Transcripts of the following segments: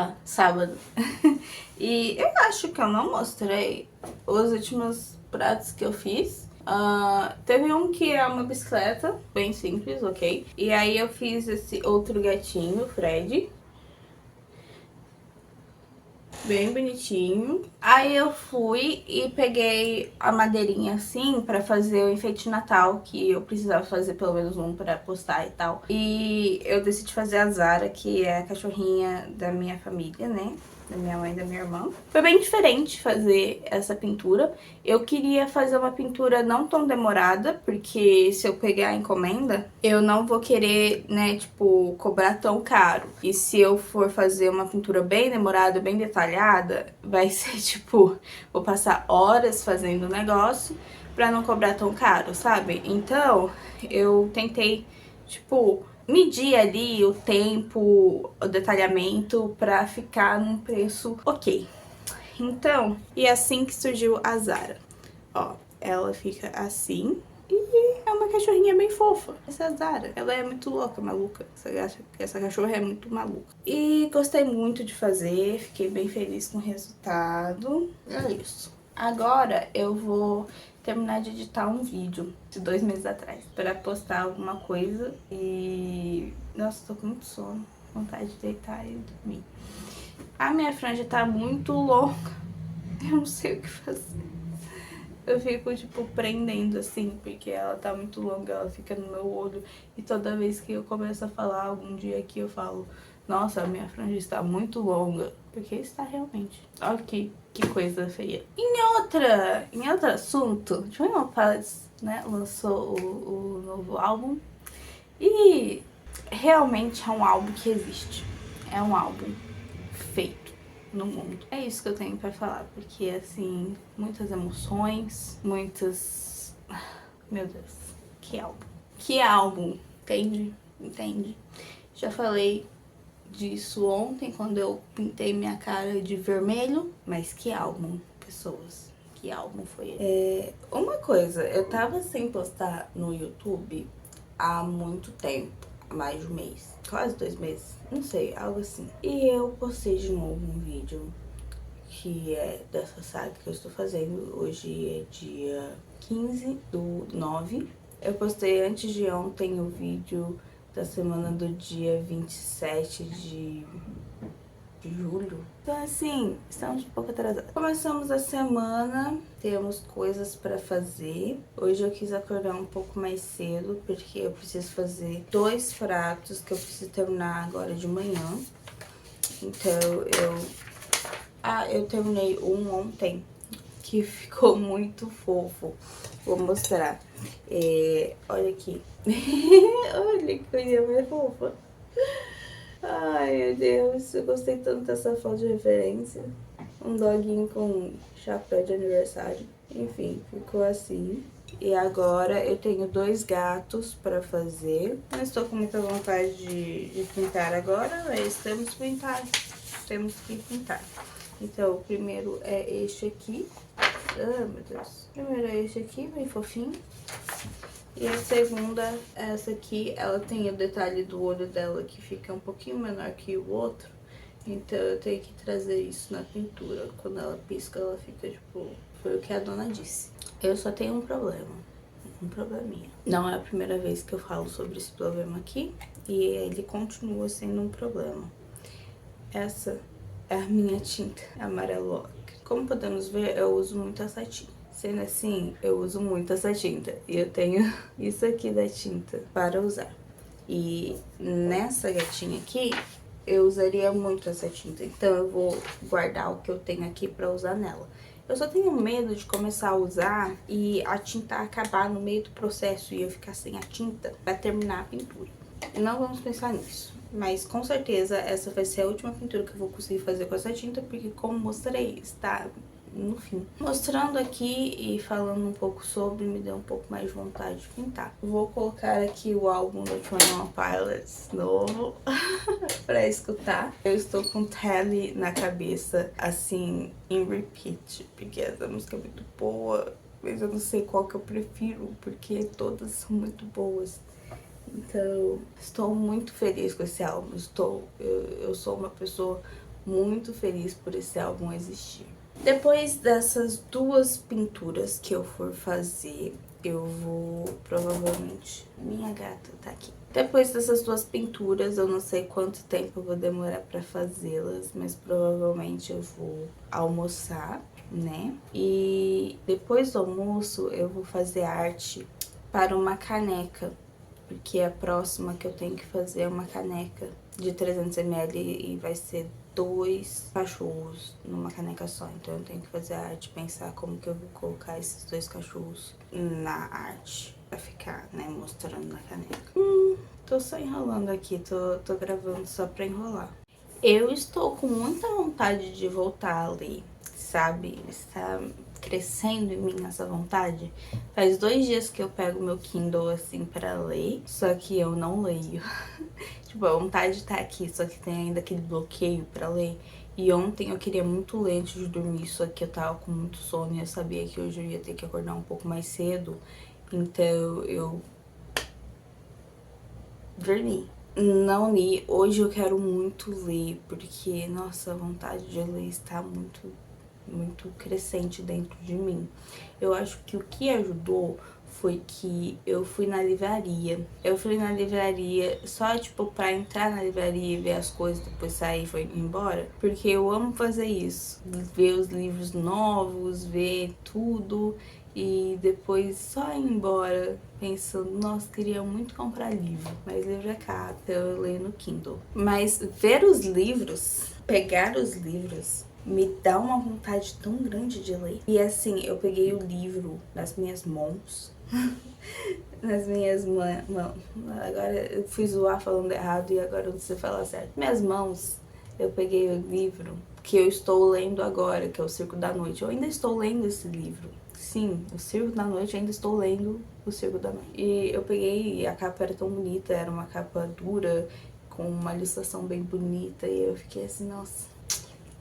lá, sábado. E eu acho que eu não mostrei os últimos pratos que eu fiz. Teve um que é uma bicicleta, bem simples, ok? E aí eu fiz esse outro gatinho, Fred. Bem bonitinho. Aí eu fui e peguei a madeirinha assim pra fazer o enfeite de Natal, que eu precisava fazer pelo menos um pra postar e tal. E eu decidi fazer a Zara, que é a cachorrinha da minha família, né? Da minha mãe e da minha irmã. Foi bem diferente fazer essa pintura. Eu queria fazer uma pintura não tão demorada, porque se eu pegar a encomenda, eu não vou querer, né, tipo, cobrar tão caro. E se eu for fazer uma pintura bem demorada, bem detalhada, vai ser tipo, vou passar horas fazendo o negócio pra não cobrar tão caro, sabe? Então, eu tentei, tipo, medir ali o tempo, o detalhamento pra ficar num preço ok. Então, e é assim que surgiu a Zara. Ó, ela fica assim e é uma cachorrinha bem fofa. Essa é a Zara. Ela é muito louca, maluca. Essa cachorra é muito maluca. E gostei muito de fazer, fiquei bem feliz com o resultado. É isso. Agora eu vou terminar de editar um vídeo de 2 meses atrás pra postar alguma coisa e... Nossa, tô com muito sono, vontade de deitar e dormir. A minha franja tá muito longa, eu não sei o que fazer. Eu fico, tipo, prendendo assim, porque ela tá muito longa, ela fica no meu olho. E toda vez que eu começo a falar algum dia aqui, eu falo, nossa, a minha franja está muito longa. Porque está realmente. Olha que coisa feia. Em outro assunto, Twenty Pilots, né, lançou o novo álbum. E realmente é um álbum que existe. É um álbum feito no mundo. É isso que eu tenho pra falar, porque assim, muitas emoções, muitas... Meu Deus, que álbum. Que álbum, entende? Entende? Já falei disso ontem, quando eu pintei minha cara de vermelho, mas que álbum, pessoas. Que álbum foi esse? Uma coisa, eu tava sem postar no YouTube há muito tempo, há mais de um mês, quase 2 meses, não sei, algo assim. E eu postei de novo um vídeo que é dessa saga que eu estou fazendo. Hoje é dia 15/9. Eu postei antes de ontem o vídeo da semana do dia 27 de julho. Então assim, estamos um pouco atrasados. Começamos a semana, temos coisas pra fazer. Hoje eu quis acordar um pouco mais cedo, porque eu preciso fazer 2 pratos que eu preciso terminar agora de manhã. Então eu terminei um ontem, que ficou muito fofo. Vou mostrar. Olha aqui. Olha que coisa mais fofa. Ai, meu Deus, eu gostei tanto dessa foto de referência. Um doguinho com chapéu de aniversário. Enfim, ficou assim. E agora eu tenho 2 gatos pra fazer. Não estou com muita vontade de pintar agora, mas temos que pintar. Temos que pintar. Então, o primeiro é este aqui. Ah, meu Deus. O primeiro é este aqui, bem fofinho. E a segunda, essa aqui, ela tem o detalhe do olho dela que fica um pouquinho menor que o outro. Então eu tenho que trazer isso na pintura. Quando ela pisca, ela fica tipo... Foi o que a dona disse. Eu só tenho um problema. Um probleminha. Não é a primeira vez que eu falo sobre esse problema aqui. E ele continua sendo um problema. Essa é a minha tinta amarelo ocre. Como podemos ver, eu uso muito essa tinta. Sendo assim, eu uso muito essa tinta. E eu tenho isso aqui da tinta para usar. E nessa gatinha aqui, eu usaria muito essa tinta. Então eu vou guardar o que eu tenho aqui para usar nela. Eu só tenho medo de começar a usar e a tinta acabar no meio do processo e eu ficar sem a tinta para terminar a pintura. Não vamos pensar nisso. Mas com certeza essa vai ser a última pintura que eu vou conseguir fazer com essa tinta, porque como mostrei, está no fim. Mostrando aqui e falando um pouco sobre, me deu um pouco mais de vontade de pintar. Vou colocar aqui o álbum do 21 Pilots novo pra escutar. Eu estou com Tally na cabeça, assim, em repeat, porque essa música é muito boa, mas eu não sei qual que eu prefiro, porque todas são muito boas. Então, estou muito feliz com esse álbum. Eu sou uma pessoa muito feliz por esse álbum existir. Depois dessas duas pinturas que eu for fazer, eu vou provavelmente... Minha gata tá aqui. Depois dessas duas pinturas, eu não sei quanto tempo eu vou demorar pra fazê-las, mas provavelmente eu vou almoçar, né? E depois do almoço, eu vou fazer arte para uma caneca, porque a próxima que eu tenho que fazer é uma caneca de 300 ml e vai ser 2 cachorros numa caneca só. Então eu tenho que fazer a arte, pensar como que eu vou colocar esses 2 cachorros na arte pra ficar, né, mostrando na caneca. Tô só enrolando aqui, tô gravando só pra enrolar. Eu estou com muita vontade de voltar a ler, sabe? Está crescendo em mim essa vontade. Faz 2 dias que eu pego meu Kindle assim pra ler, só que eu não leio. Tipo, a vontade tá aqui, só que tem ainda aquele bloqueio pra ler. E ontem eu queria muito ler antes de dormir, só que eu tava com muito sono e eu sabia que hoje eu ia ter que acordar um pouco mais cedo. Então eu dormi. Não li. Hoje eu quero muito ler, porque, nossa, a vontade de ler está muito crescente dentro de mim. Eu acho que o que ajudou foi que eu fui na livraria. Eu fui na livraria só, tipo, pra entrar na livraria e ver as coisas, depois sair e foi embora. Porque eu amo fazer isso. Ver os livros novos, ver tudo e depois só ir embora pensando, nossa, queria muito comprar livro, mas livro é caro, então eu leio no Kindle. Mas ver os livros, pegar os livros, me dá uma vontade tão grande de ler. E assim, eu peguei o livro nas minhas mãos. Nas minhas mãos. Agora eu fui zoar falando errado e agora eu não sei falar certo. Minhas mãos, eu peguei o livro que eu estou lendo agora, que é O Circo da Noite. Eu ainda estou lendo esse livro. Sim, O Circo da Noite, ainda estou lendo O Circo da Noite. E eu peguei, e a capa era tão bonita, era uma capa dura, com uma ilustração bem bonita, e eu fiquei assim, nossa,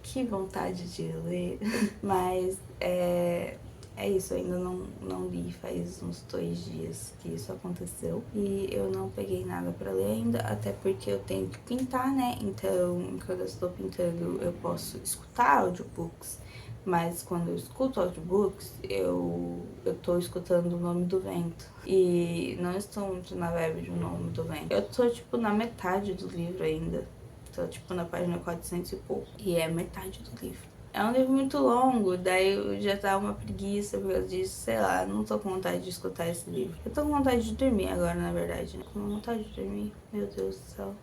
que vontade de ler. Mas é isso, eu ainda não li, faz uns 2 dias que isso aconteceu. E eu não peguei nada pra ler ainda, até porque eu tenho que pintar, né? Então, quando eu estou pintando, eu posso escutar audiobooks. Mas quando eu escuto audiobooks, eu tô escutando O Nome do Vento. E não estou muito na vibe de O Nome do Vento. Eu tô, tipo, na metade do livro ainda. Tô, tipo, na página 400 e pouco. E é metade do livro. É um livro muito longo, daí eu já dá uma preguiça por causa disso, sei lá, não tô com vontade de escutar esse livro. Eu tô com vontade de dormir agora, na verdade, né? Com vontade de dormir, meu Deus do céu.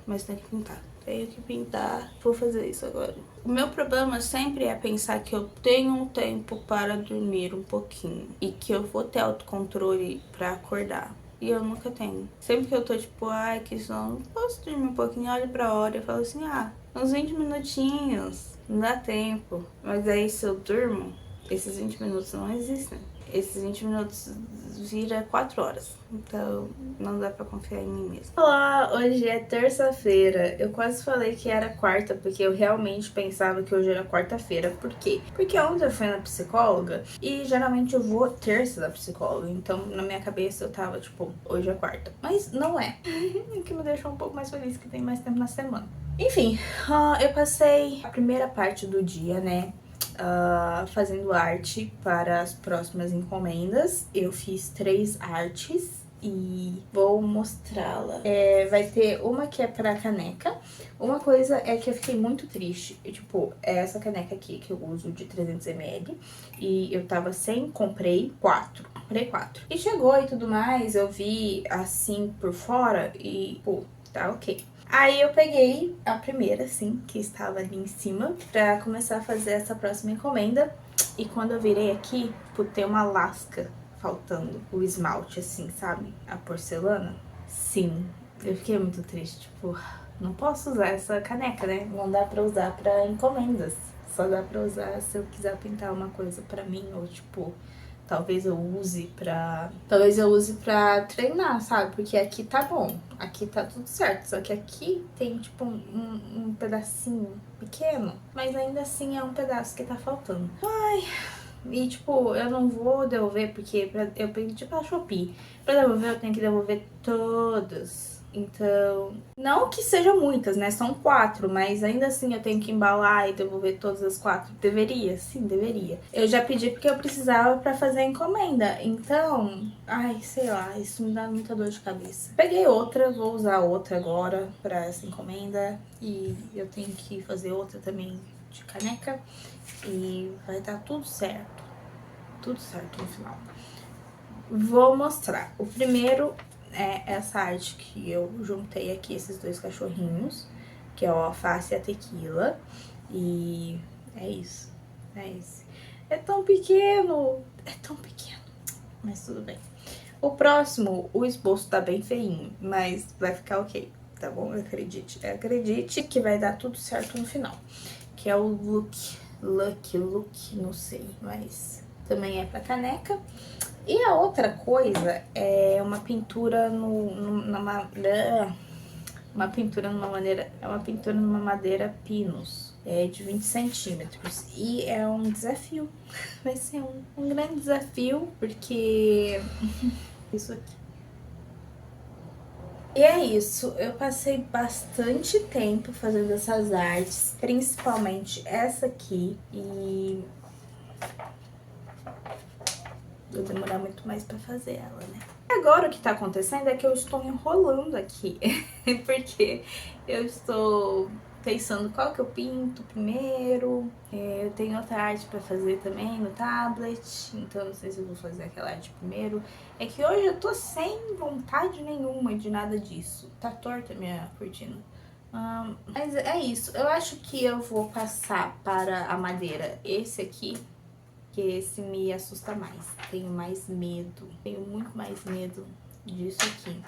Mas tem que pintar. Tenho que pintar, vou fazer isso agora. O meu problema sempre é pensar que eu tenho um tempo para dormir um pouquinho e que eu vou ter autocontrole pra acordar. E eu nunca tenho. Sempre que eu tô tipo, ai, que sono, posso dormir um pouquinho, olho pra hora e falo assim, uns 20 minutinhos, não dá tempo. Mas aí se eu durmo, esses 20 minutos não existem. Esses 20 minutos vira 4 horas. Então não dá pra confiar em mim mesmo. Olá, hoje é terça-feira. Eu quase falei que era quarta, porque eu realmente pensava que hoje era quarta-feira. Por quê? Porque ontem eu fui na psicóloga e geralmente eu vou terça da psicóloga. Então na minha cabeça eu tava tipo, hoje é quarta. Mas não é. O que me deixou um pouco mais feliz que tem mais tempo na semana. Enfim, eu passei a primeira parte do dia, né? Fazendo arte para as próximas encomendas. Eu fiz 3 artes e vou mostrá-la. Vai ter uma que é pra caneca. Uma coisa é que eu fiquei muito triste. Tipo, é essa caneca aqui que eu uso de 300 ml. E eu tava sem, comprei 4. Comprei 4. E chegou e tudo mais, eu vi assim por fora e, pô, tá ok. Aí eu peguei a primeira, assim, que estava ali em cima, pra começar a fazer essa próxima encomenda. E quando eu virei aqui, tem uma lasca faltando, o esmalte, assim, sabe? A porcelana. Sim, eu fiquei muito triste, tipo, não posso usar essa caneca, né? Não dá pra usar pra encomendas. Só dá pra usar se eu quiser pintar uma coisa pra mim, ou tipo... Talvez eu use pra treinar, sabe? Porque aqui tá bom, aqui tá tudo certo. Só que aqui tem, tipo, um pedacinho pequeno. Mas ainda assim é um pedaço que tá faltando. Ai, e tipo, eu não vou devolver porque eu pedi pra Shopee. Pra devolver eu tenho que devolver todas. Então, não que sejam muitas, né? São 4, mas ainda assim eu tenho que embalar e devolver todas as 4. Deveria? Sim, deveria. Eu já pedi porque eu precisava pra fazer a encomenda. Então, ai, sei lá, isso me dá muita dor de cabeça. Peguei outra, vou usar outra agora pra essa encomenda. E eu tenho que fazer outra também de caneca. E vai dar tudo certo. Tudo certo no final. Vou mostrar. O primeiro é essa arte que eu juntei aqui, esses 2 cachorrinhos, que é o alface e a tequila. E é isso. É esse. É tão pequeno. É tão pequeno. Mas tudo bem. O próximo, o esboço tá bem feinho, mas vai ficar ok, tá bom? Acredite. Acredite que vai dar tudo certo no final. Que é o look, não sei, mas também é pra caneca. E a outra coisa é uma pintura uma pintura numa maneira, é uma pintura numa madeira Pinus, de 20 centímetros. E é um desafio, vai ser um grande desafio, porque isso aqui. E é isso, eu passei bastante tempo fazendo essas artes, principalmente essa aqui, e vou demorar muito mais pra fazer ela, né? Agora o que tá acontecendo é que eu estou enrolando aqui, porque eu estou pensando qual que eu pinto primeiro. Eu tenho outra arte pra fazer também no tablet, então não sei se eu vou fazer aquela arte primeiro. É que hoje eu tô sem vontade nenhuma de nada disso. Tá torta a minha cortina. Mas é isso, eu acho que eu vou passar para a madeira esse aqui, que esse me assusta mais. Tenho mais medo. Tenho muito mais medo disso aqui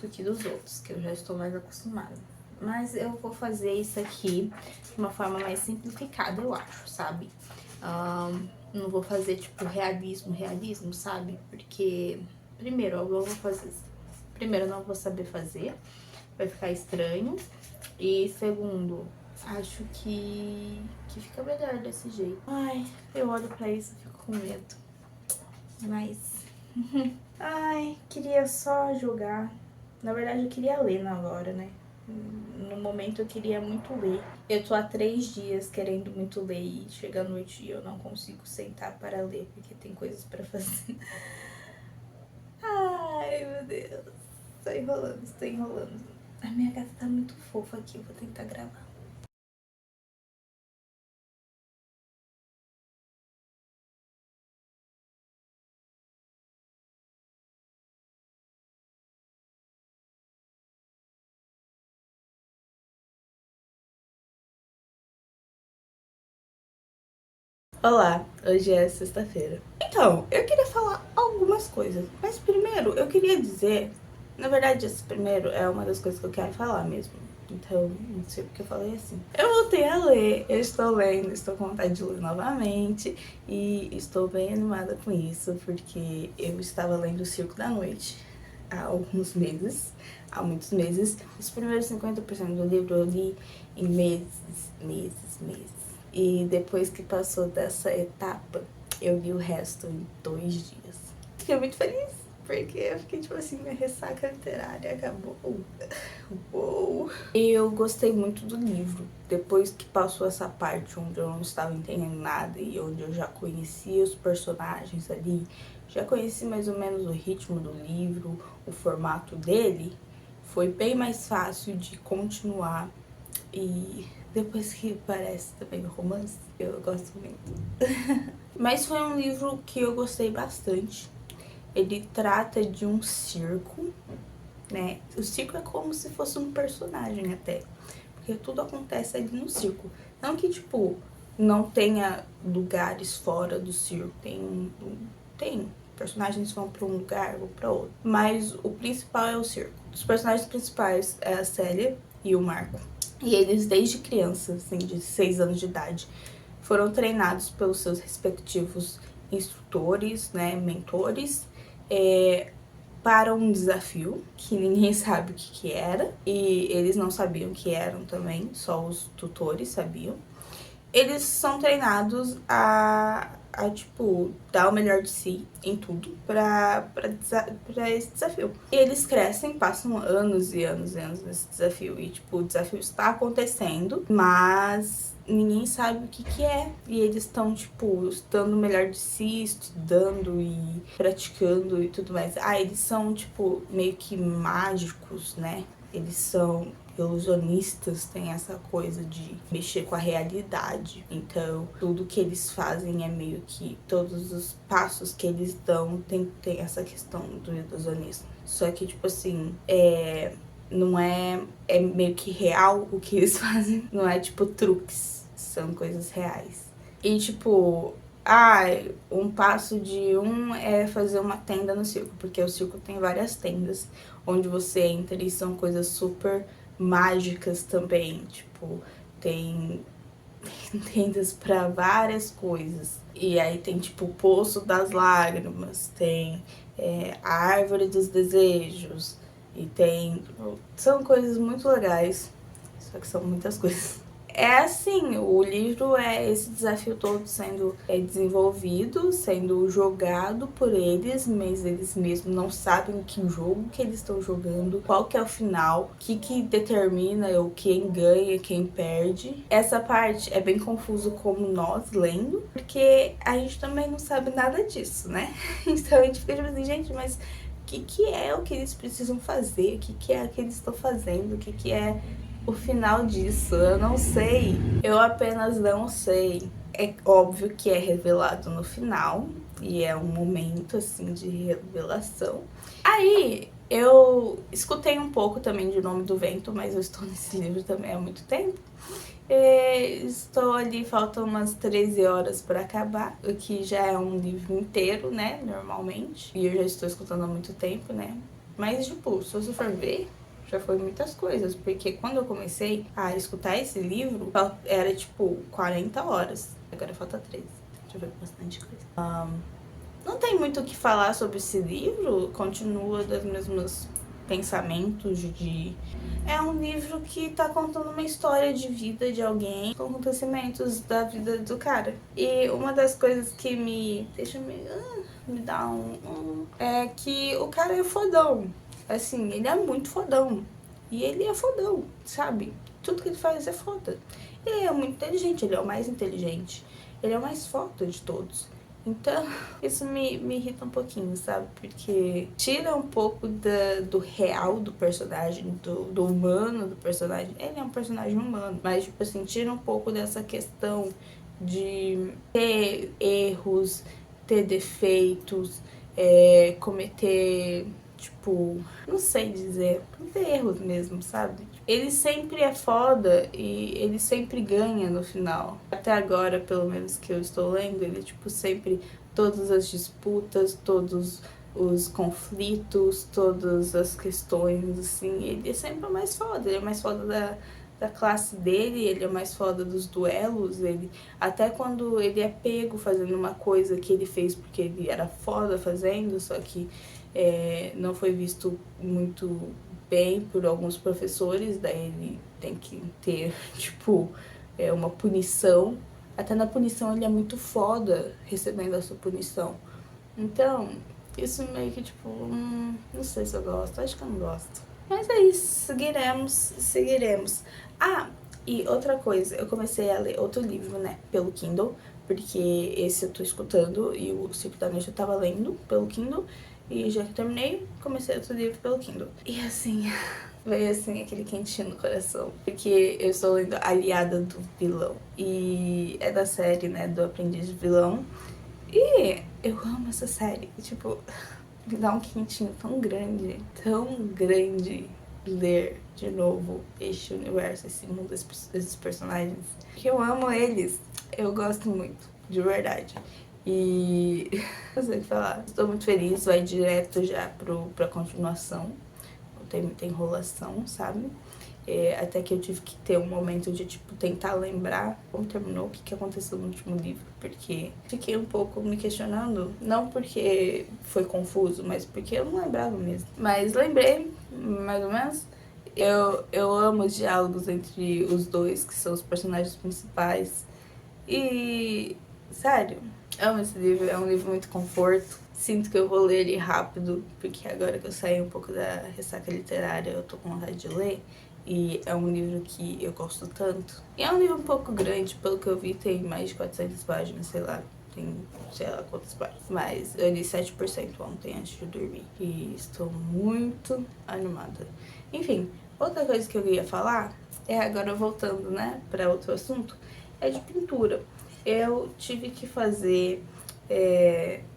do que dos outros, que eu já estou mais acostumada. Mas eu vou fazer isso aqui de uma forma mais simplificada, eu acho, sabe? Não vou fazer, tipo, realismo, sabe? Porque, primeiro, eu vou fazer... Primeiro, eu não vou saber fazer. Vai ficar estranho. E, segundo, acho que fica melhor desse jeito. Ai, eu olho pra isso e fico com medo. Mas... ai, queria só jogar. Na verdade, eu queria ler na hora, né? No momento, eu queria muito ler. Eu tô há 3 dias querendo muito ler e chega à noite e eu não consigo sentar para ler, porque tem coisas pra fazer. Ai, meu Deus. Estou enrolando. A minha gata tá muito fofa aqui, eu vou tentar gravar. Olá, hoje é sexta-feira. Então, eu queria falar algumas coisas, mas primeiro eu queria dizer, na verdade esse primeiro é uma das coisas que eu quero falar mesmo, então não sei porque eu falei assim. Eu voltei a ler, eu estou lendo, estou com vontade de ler novamente e estou bem animada com isso, porque eu estava lendo O Circo da Noite há muitos meses. Os primeiros 50% do livro eu li em meses. E depois que passou dessa etapa, eu li o resto em 2 dias. Fiquei muito feliz, porque eu fiquei tipo assim, minha ressaca literária acabou. Uou! Eu gostei muito do livro. Depois que passou essa parte onde eu não estava entendendo nada e onde eu já conhecia os personagens ali, já conheci mais ou menos o ritmo do livro, o formato dele, foi bem mais fácil de continuar. E depois que parece também o romance, eu gosto muito. Mas foi um livro que eu gostei bastante. Ele trata de um circo, né? O circo é como se fosse um personagem até, porque tudo acontece ali no circo. Não que, tipo, não tenha lugares fora do circo, tem. Personagens vão pra um lugar ou pra outro, mas o principal é o circo. Os personagens principais é a Célia e o Marco. E eles, desde criança, assim, de 6 anos de idade, foram treinados pelos seus respectivos instrutores, né, mentores, para um desafio que ninguém sabe o que era. E eles não sabiam o que eram também, só os tutores sabiam. Eles são treinados a tipo, dar o melhor de si em tudo pra esse desafio. E eles crescem, passam anos e anos e anos nesse desafio. E, tipo, o desafio está acontecendo, mas ninguém sabe o que que é. E eles estão, tipo, dando o melhor de si, estudando e praticando e tudo mais. Ah, eles são, tipo, meio que mágicos, né? Eles são ilusionistas, tem essa coisa de mexer com a realidade. Então, tudo que eles fazem é meio que todos os passos que eles dão tem essa questão do ilusionismo. Só que, tipo assim, não é meio que real o que eles fazem. Não é tipo truques, são coisas reais. E tipo, um passo de um é fazer uma tenda no circo, porque o circo tem várias tendas onde você entra e são coisas super mágicas também. Tipo, tem tendas pra várias coisas. E aí tem tipo o Poço das Lágrimas, tem a Árvore dos Desejos, e tem... São coisas muito legais, só que são muitas coisas. É assim, o livro é esse desafio todo sendo desenvolvido, sendo jogado por eles, mas eles mesmos não sabem que jogo que eles estão jogando, qual que é o final, o que determina o quem ganha, quem perde. Essa parte é bem confuso como nós lendo, porque a gente também não sabe nada disso, né? Então a gente fica tipo assim, gente, mas o que é o que eles precisam fazer? O que é que eles estão fazendo? O que é o final disso? Eu não sei. Eu apenas não sei. É óbvio que é revelado no final. E é um momento, assim, de revelação. Aí, eu escutei um pouco também de Nome do Vento, mas eu estou nesse livro também há muito tempo. Estou ali, faltam umas 13 horas para acabar, o que já é um livro inteiro, né, normalmente. E eu já estou escutando há muito tempo, né. Mas, tipo, se você for ver, já foi muitas coisas, porque quando eu comecei a escutar esse livro, era tipo 40 horas. Agora falta 13. Já foi bastante coisa. Não tem muito o que falar sobre esse livro, continua dos mesmos pensamentos de... É um livro que tá contando uma história de vida de alguém, com acontecimentos da vida do cara. E uma das coisas que me deixa me dá é que o cara é fodão. Assim, ele é muito fodão. E ele é fodão, sabe? Tudo que ele faz é foda. Ele é muito inteligente, ele é o mais inteligente. Ele é o mais foda de todos. Então, isso me irrita um pouquinho, sabe? Porque tira um pouco do real do personagem, do humano do personagem. Ele é um personagem humano, mas, tipo assim, tira um pouco dessa questão de ter erros, ter defeitos, cometer, tipo, não sei dizer, cometer erros mesmo, sabe? Ele sempre é foda e ele sempre ganha no final. Até agora, pelo menos que eu estou lendo, ele, tipo, sempre, todas as disputas, todos os conflitos, todas as questões, assim, ele é sempre o mais foda. Ele é o mais foda da classe dele, ele é o mais foda dos duelos, ele... Até quando ele é pego fazendo uma coisa que ele fez porque ele era foda fazendo, só que não foi visto muito bem por alguns professores, daí ele tem que ter, tipo, uma punição. Até na punição ele é muito foda recebendo a sua punição. Então, isso meio que, tipo, não sei se eu gosto, acho que eu não gosto. Mas é isso, seguiremos. E outra coisa, eu comecei a ler outro livro, né, pelo Kindle, porque esse eu tô escutando e o Circo da Noite eu tava lendo pelo Kindle. E já que terminei, comecei outro livro pelo Kindle. E assim, veio assim aquele quentinho no coração. Porque eu estou lendo Aliada do Vilão. E é da série, né, do Aprendiz de Vilão. E eu amo essa série. Tipo, me dá um quentinho tão grande ler de novo este universo, esse mundo, esses personagens. Que eu amo eles. Eu gosto muito, de verdade. E não sei o que falar. Estou muito feliz, vai direto já pra continuação. Não tem muita enrolação, sabe? Até que eu tive que ter um momento de, tipo, tentar lembrar como terminou, o que aconteceu no último livro. Porque fiquei um pouco me questionando, não porque foi confuso, mas porque eu não lembrava mesmo. Mas lembrei, mais ou menos. Eu amo os diálogos entre os dois, que são os personagens principais. E Sério, amo esse livro, é um livro muito conforto. Sinto que eu vou ler ele rápido, porque agora que eu saí um pouco da ressaca literária, eu tô com vontade de ler. E é um livro que eu gosto tanto. E é um livro um pouco grande, pelo que eu vi tem mais de 400 páginas, sei lá. Tem sei lá quantas páginas. Mas eu li 7% ontem antes de dormir. E estou muito animada. Enfim, outra coisa que eu ia falar é, agora voltando, né, para outro assunto, é de pintura. Eu tive que fazer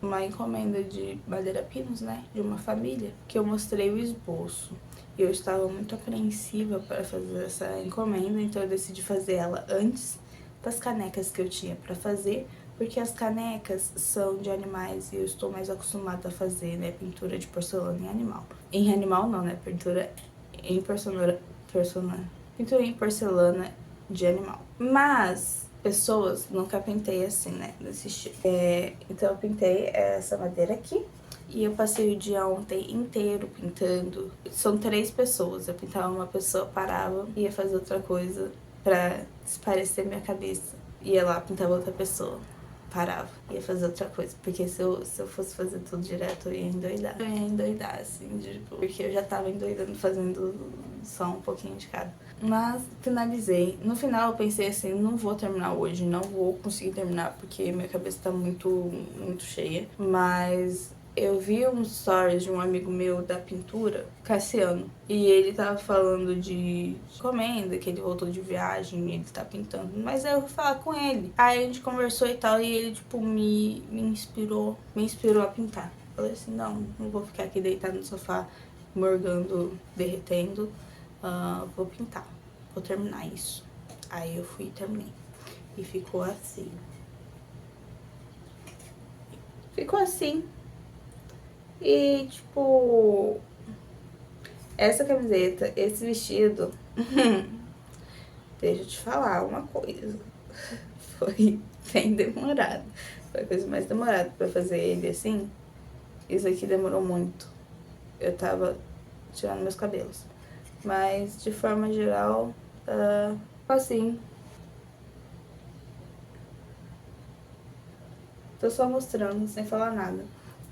uma encomenda de madeira pinos, né, de uma família, que eu mostrei o esboço. E eu estava muito apreensiva para fazer essa encomenda, então eu decidi fazer ela antes das canecas que eu tinha para fazer, porque as canecas são de animais e eu estou mais acostumada a fazer, né, pintura de porcelana em animal. Em animal não, né, pintura em pintura em porcelana de animal. Mas pessoas nunca pintei assim, né, desse estilo. Então eu pintei essa madeira aqui. E eu passei o dia ontem inteiro pintando. São 3 pessoas. Eu pintava uma pessoa, parava, ia fazer outra coisa pra esparecer minha cabeça. Ia lá, pintava outra pessoa, parava, ia fazer outra coisa. Porque se eu fosse fazer tudo direto, eu ia endoidar. Eu ia endoidar, assim, tipo, porque eu já tava endoidando fazendo só um pouquinho de cada. Mas finalizei. No final eu pensei assim, não vou terminar hoje, não vou conseguir terminar porque minha cabeça tá muito cheia. Mas eu vi uns stories de um amigo meu da pintura, Cassiano, e ele tava falando de encomenda, que ele voltou de viagem e ele tá pintando. Mas aí eu fui falar com ele. Aí a gente conversou e tal, e ele, tipo, me inspirou a pintar. Falei assim, não vou ficar aqui deitado no sofá, morgando, derretendo. Vou pintar, vou terminar isso. Aí eu fui e terminei. E ficou assim. Ficou assim. E, tipo, essa camiseta, esse vestido, deixa eu te falar uma coisa. Foi bem demorado. Foi a coisa mais demorada pra fazer ele assim. Isso aqui demorou muito. Eu tava tirando meus cabelos. Mas, de forma geral, assim. Tô só mostrando, sem falar nada.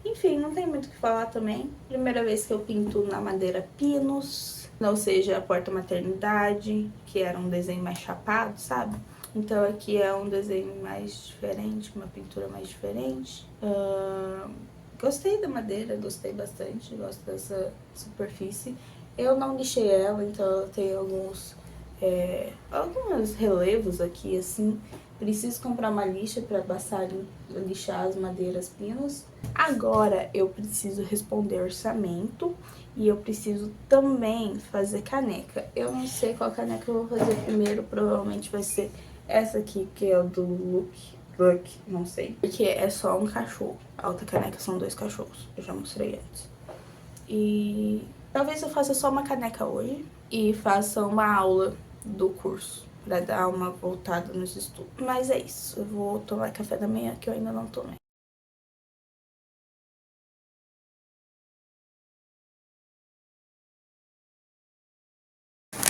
Enfim, não tem muito o que falar também. Primeira vez que eu pinto na madeira pinos, não seja a porta-maternidade, que era um desenho mais chapado, sabe? Então aqui é um desenho mais diferente, uma pintura mais diferente. Gostei da madeira, gostei bastante, gosto dessa superfície. Eu não lixei ela, então ela tem alguns relevos aqui, assim. Preciso comprar uma lixa para lixar as madeiras pinos. Agora eu preciso responder orçamento e eu preciso também fazer caneca. Eu não sei qual caneca eu vou fazer primeiro, provavelmente vai ser essa aqui, que é o do Look, não sei. Porque é só um cachorro. A outra caneca são 2 cachorros, eu já mostrei antes. E talvez eu faça só uma caneca hoje e faça uma aula do curso pra dar uma voltada nos estudos. Mas é isso, eu vou tomar café da manhã que eu ainda não tomei.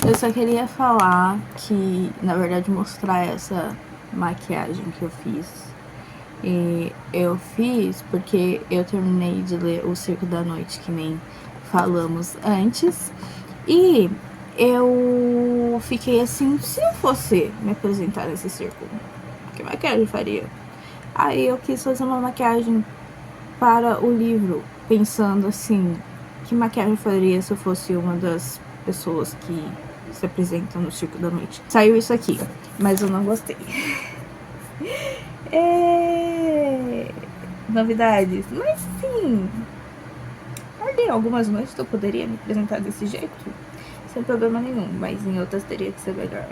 Eu só queria falar que, na verdade, mostrar essa maquiagem que eu fiz. E eu fiz porque eu terminei de ler O Circo da Noite, que nem falamos antes. E eu fiquei assim, se eu fosse me apresentar nesse circo, que maquiagem eu faria? Aí eu quis fazer uma maquiagem para o livro, pensando assim, que maquiagem eu faria se eu fosse uma das pessoas que se apresentam no Circo da Noite. Saiu isso aqui, mas eu não gostei. Novidades, mas sim, em algumas noites eu poderia me apresentar desse jeito, sem problema nenhum, mas em outras teria que ser melhor.